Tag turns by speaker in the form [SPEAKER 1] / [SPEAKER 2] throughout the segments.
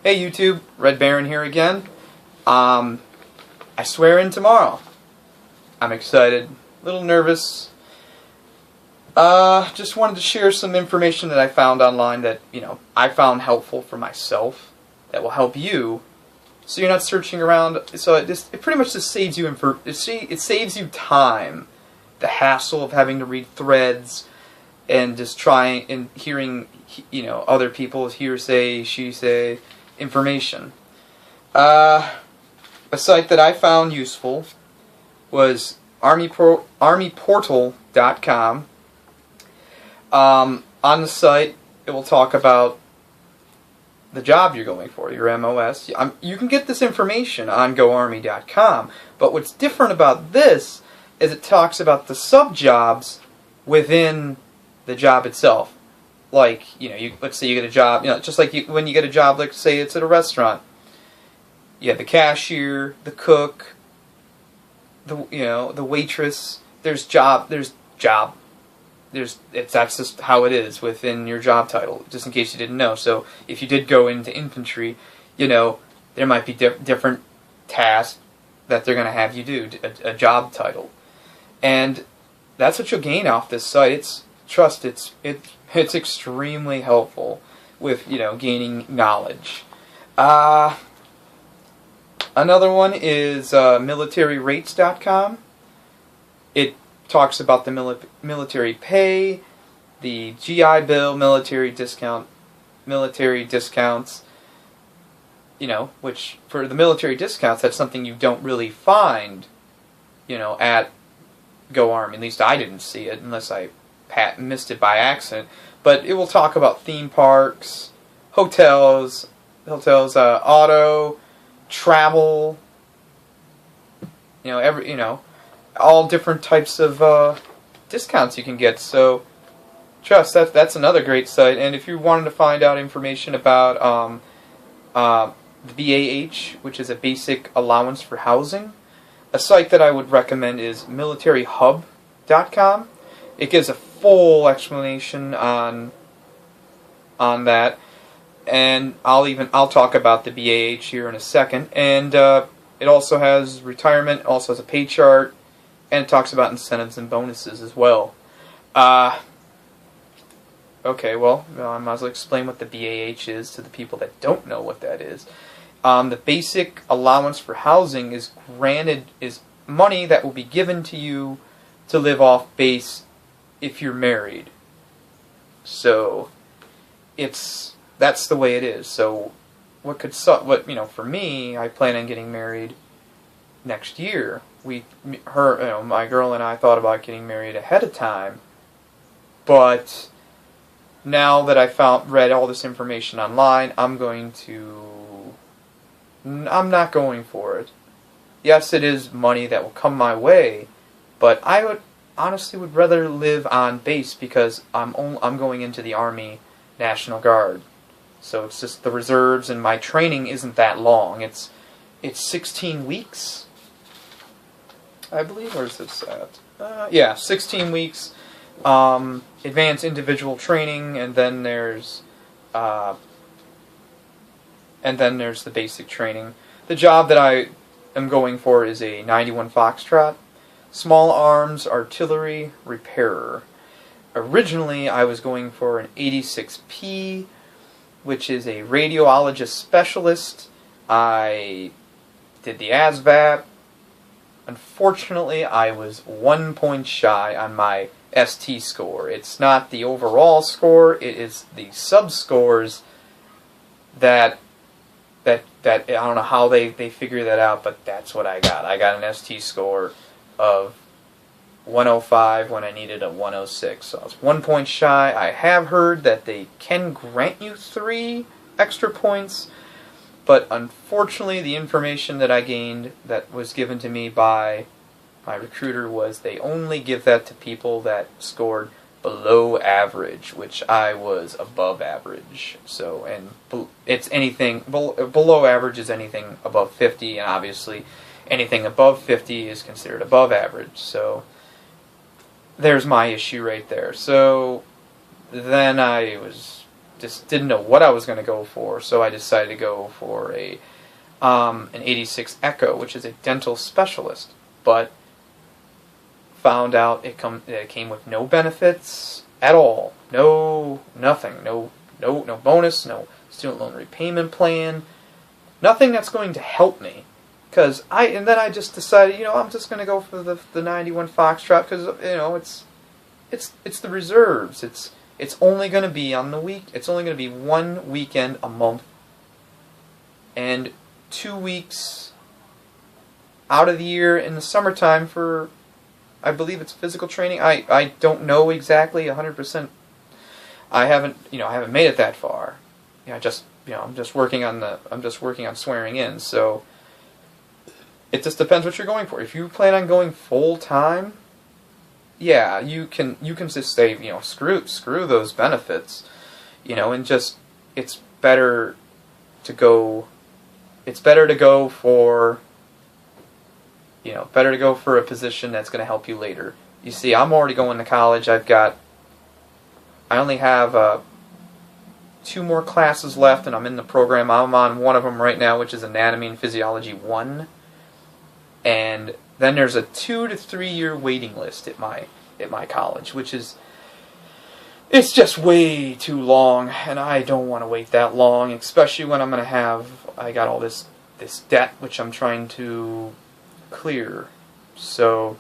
[SPEAKER 1] Hey YouTube, Red Baron here again. I swear in tomorrow. I'm excited, a little nervous. Just wanted to share some information that I found online that, I found helpful for myself, that will help you, so you're not searching around. So it pretty much just saves you it saves you time, the hassle of having to read threads and just trying and hearing, other people's hearsay, she-say information. A site that I found useful was armyportal.com. On the site, it will talk about the job you're going for, your MOS. You can get this information on goarmy.com, but what's different about this is it talks about the sub-jobs within the job itself. Like, let's say you get a job, just like when you get a job, like say it's at a restaurant. You have the cashier, the cook, the waitress. That's just how it is within your job title, just in case you didn't know. So if you did go into infantry, there might be different tasks that they're going to have you do, a job title. And that's what you'll gain off this site. It's extremely helpful with, gaining knowledge. Another one is militaryrates.com. It talks about the military pay, the GI Bill, military discounts, which for the military discounts, that's something you don't really find, at Go Army. At least I didn't see it, unless I missed it by accident. But it will talk about theme parks, hotels, auto, travel, all different types of discounts you can get. So trust that's another great site. And if you wanted to find out information about the BAH, which is a basic allowance for housing, a site that I would recommend is militaryhub.com. It gives a full explanation on that, and I'll talk about the BAH here in a second. And it also has retirement, also has a pay chart, and it talks about incentives and bonuses as well. Okay, well, I might as well explain what the BAH is to the people that don't know what that is. The basic allowance for housing is money that will be given to you to live off base if you're married. So that's the way it is. So for me, I plan on getting married next year. My girl and I thought about getting married ahead of time, but now that I read all this information online, I'm not going for it. Yes, it is money that will come my way, but I honestly would rather live on base because I'm going into the Army National Guard. So it's just the reserves, and my training isn't that long. It's 16 weeks, I believe. Where's this at? 16 weeks. Advanced individual training, and then there's the basic training. The job that I am going for is a 91 Foxtrot, small arms artillery repairer. Originally, I was going for an 86P, which is a radiologist specialist. I did the ASVAB. Unfortunately, I was 1 point shy on my ST score. It's not the overall score, it is the sub-scores that I don't know how they figure that out, but that's what I got. I got an ST score of 105 when I needed a 106. So I was 1 point shy. I have heard that they can grant you 3 extra points, but unfortunately the information that I gained that was given to me by my recruiter was they only give that to people that scored below average, which I was above average. So, and it's anything below average is anything above 50, and obviously anything above 50 is considered above average. So there's my issue right there. So then I was just didn't know what I was going to go for, so I decided to go for an 86 Echo, which is a dental specialist. But found out it came with no benefits at all, nothing, no bonus, no student loan repayment plan, nothing that's going to help me. And then I just decided, I'm just going to go for the 91 Foxtrot because it's the reserves. It's only going to be on the week. It's only going to be one weekend a month, and 2 weeks out of the year in the summertime for, I believe it's physical training. I don't know exactly 100%. I haven't made it that far. I'm just working on swearing in. So it just depends what you're going for. If you plan on going full time, yeah, you can just say, screw those benefits, and just it's better to go for a position that's going to help you later. You see, I'm already going to college. I only have 2 more classes left, and I'm in the program. I'm on one of them right now, which is Anatomy and Physiology 1. And then there's a 2 to 3 year waiting list at my college, which is, it's just way too long, and I don't want to wait that long, especially when I got all this debt which I'm trying to clear. So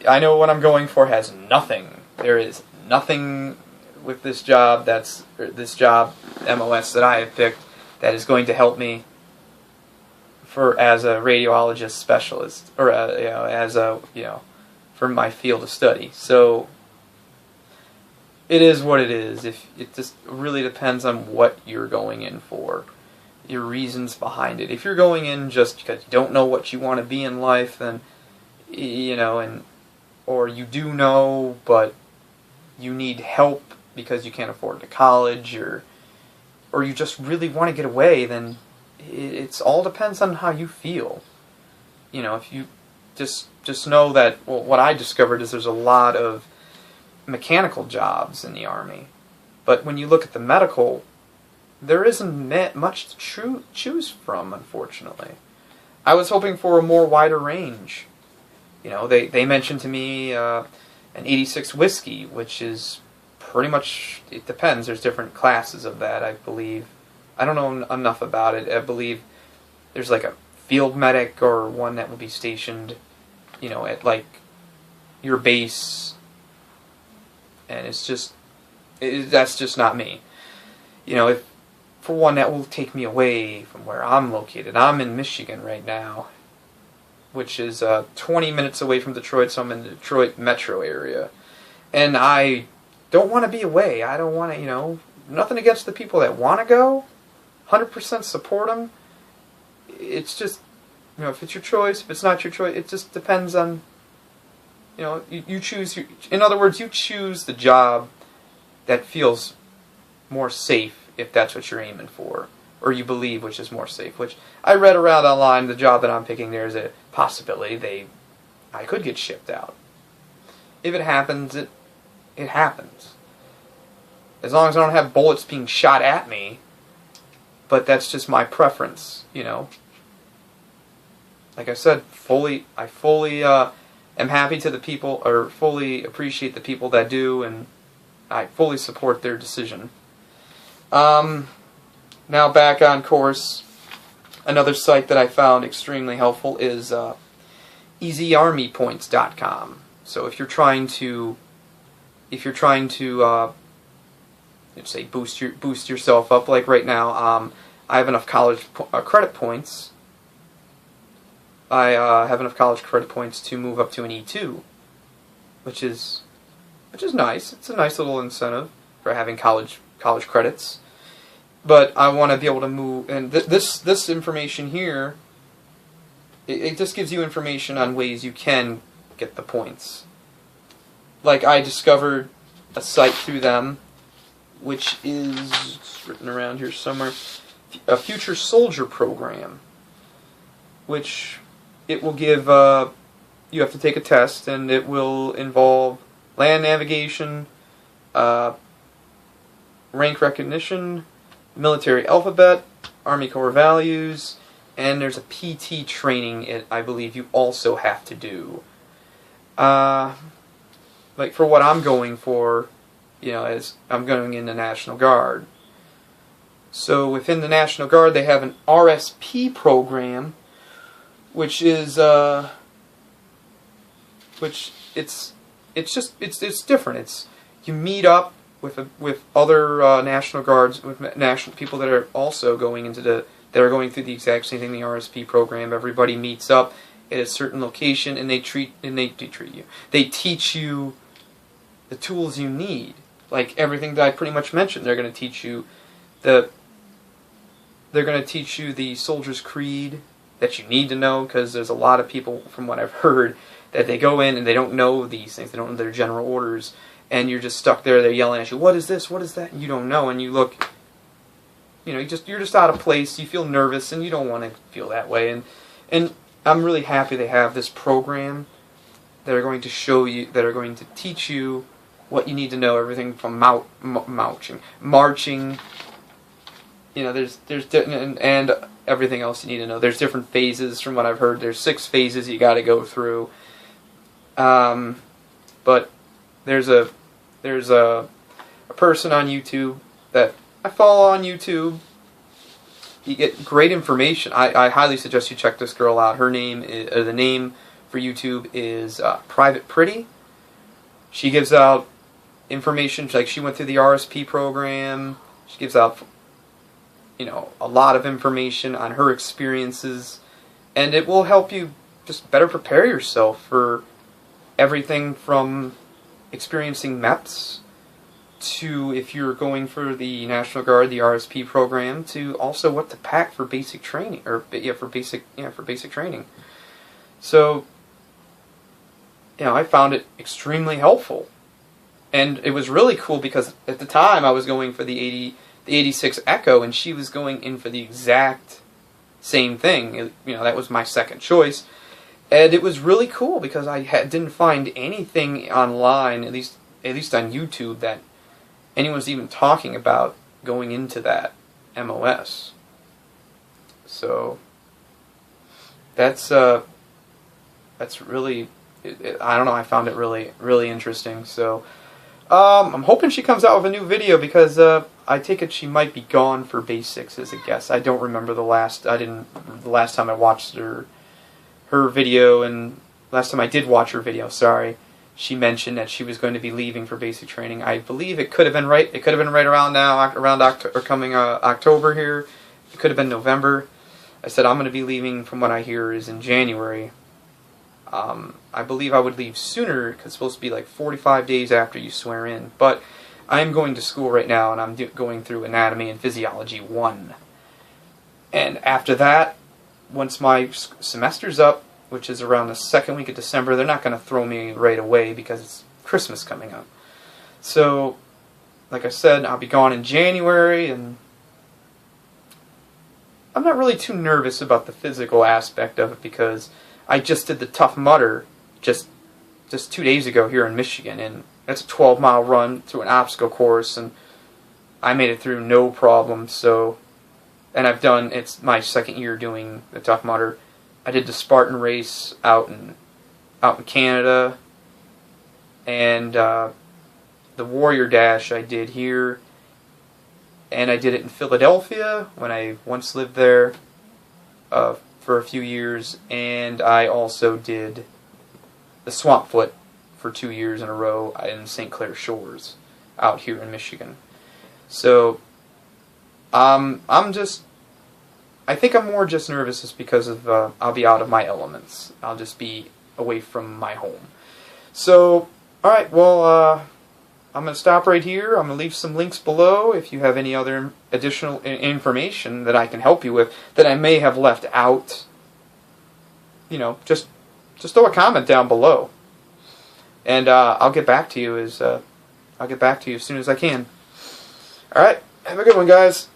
[SPEAKER 1] I know what I'm going for has nothing. There is nothing with this job MOS that I have picked that is going to help me as a radiologist specialist, or for my field of study. So it is what it is. It just really depends on what you're going in for, your reasons behind it. If you're going in just because you don't know what you want to be in life, then or you do know but you need help because you can't afford the college, or you just really want to get away, then it's all depends on how you feel. If you just know that, well, what I discovered is there's a lot of mechanical jobs in the Army, but when you look at the medical, there isn't much to choose from, unfortunately. I was hoping for a more wider range. They mentioned to me an 86 whiskey, which is pretty much, it depends. There's different classes of that, I believe. I don't know enough about it. I believe there's like a field medic, or one that will be stationed, at like your base, and that's just not me. If for one, that will take me away from where I'm located. I'm in Michigan right now, which is 20 minutes away from Detroit, so I'm in the Detroit metro area. And I don't want to be away. I don't want to, nothing against the people that want to go. 100% support them. It's just, if it's your choice, if it's not your choice, it just depends on, you choose, in other words, you choose the job that feels more safe, if that's what you're aiming for, or you believe which is more safe, which I read around online. The job that I'm picking, there's a possibility I could get shipped out. If it happens, it happens. As long as I don't have bullets being shot at me, but that's just my preference, Like I said, I fully am happy to the people, or fully appreciate the people that do, and I fully support their decision. Now back on course. Another site that I found extremely helpful is easyarmypoints.com. So if you're trying to let's say boost yourself up, like right now, I have enough college credit points. I have enough college credit points to move up to an E2, which is nice. It's a nice little incentive for having college credits. But I want to be able to move, and this information here, it just gives you information on ways you can get the points. Like, I discovered a site through them, which is, it's written around here somewhere, a Future Soldier program, which it will give, you have to take a test, and it will involve land navigation, rank recognition, military alphabet, Army Corps values, and there's a PT training I believe you also have to do. Like for what I'm going for, as I'm going in the National Guard. So within the National Guard, they have an RSP program, which is it's different. It's you meet up with other National Guards, with national people that are also going that are going through the exact same thing, the RSP program. Everybody meets up at a certain location, and they teach you the tools you need, like everything that I pretty much mentioned. They're going to teach you the Soldier's Creed that you need to know, because there's a lot of people, from what I've heard, that they go in and they don't know these things. They don't know their general orders, and you're just stuck there. They're yelling at you, "What is this? What is that?" And you don't know, and you look, you're just out of place. You feel nervous, and you don't want to feel that way. And I'm really happy they have this program that are going to show you, that are going to teach you what you need to know, everything from marching. There's and everything else you need to know. There's different phases, from what I've heard. There's 6 phases you got to go through. But there's a person on YouTube that I follow on YouTube. You get great information. I highly suggest you check this girl out. Her name the name for YouTube is Private Pretty. She gives out information, like she went through the RSP program. She gives out a lot of information on her experiences, and it will help you just better prepare yourself for everything from experiencing MEPS to, if you're going for the National Guard, the RSP program, to also what to pack for basic training, for basic training. So, I found it extremely helpful, and it was really cool because at the time I was going for the 86 Echo, and she was going in for the exact same thing. That was my second choice, and it was really cool because I didn't find anything online, at least on YouTube, that anyone was even talking about going into that MOS. So that's really, I don't know, I found it really, really interesting. So I'm hoping she comes out with a new video, because I take it she might be gone for basics as a guess. I don't remember the last time I watched her video, and last time I did watch her video, she mentioned that she was going to be leaving for basic training. I believe it could have been right. It could have been right around now, around October here. It could have been November. I said I'm going to be leaving, from what I hear, is in January. I believe I would leave sooner, because it's supposed to be like 45 days after you swear in. But I am going to school right now, and I'm going through Anatomy and Physiology 1. And after that, once my semester's up, which is around the second week of December, they're not going to throw me right away because it's Christmas coming up. So, like I said, I'll be gone in January, and I'm not really too nervous about the physical aspect of it, because I just did the Tough Mudder just 2 days ago here in Michigan, and that's a 12-mile run through an obstacle course, and I made it through no problem. So, and it's my second year doing the Tough Mudder. I did the Spartan race out in Canada, and the Warrior Dash I did here, and I did it in Philadelphia when I once lived there for a few years, and I also did the Swamp Foot for 2 years in a row in St. Clair Shores out here in Michigan. So I think I'm more just nervous just because of I'll be out of my elements. I'll just be away from my home. So, alright, well, I'm going to stop right here. I'm going to leave some links below if you have any other additional information that I can help you with that I may have left out. Just throw a comment down below, and I'll get back to you as soon as I can. All right, have a good one, guys.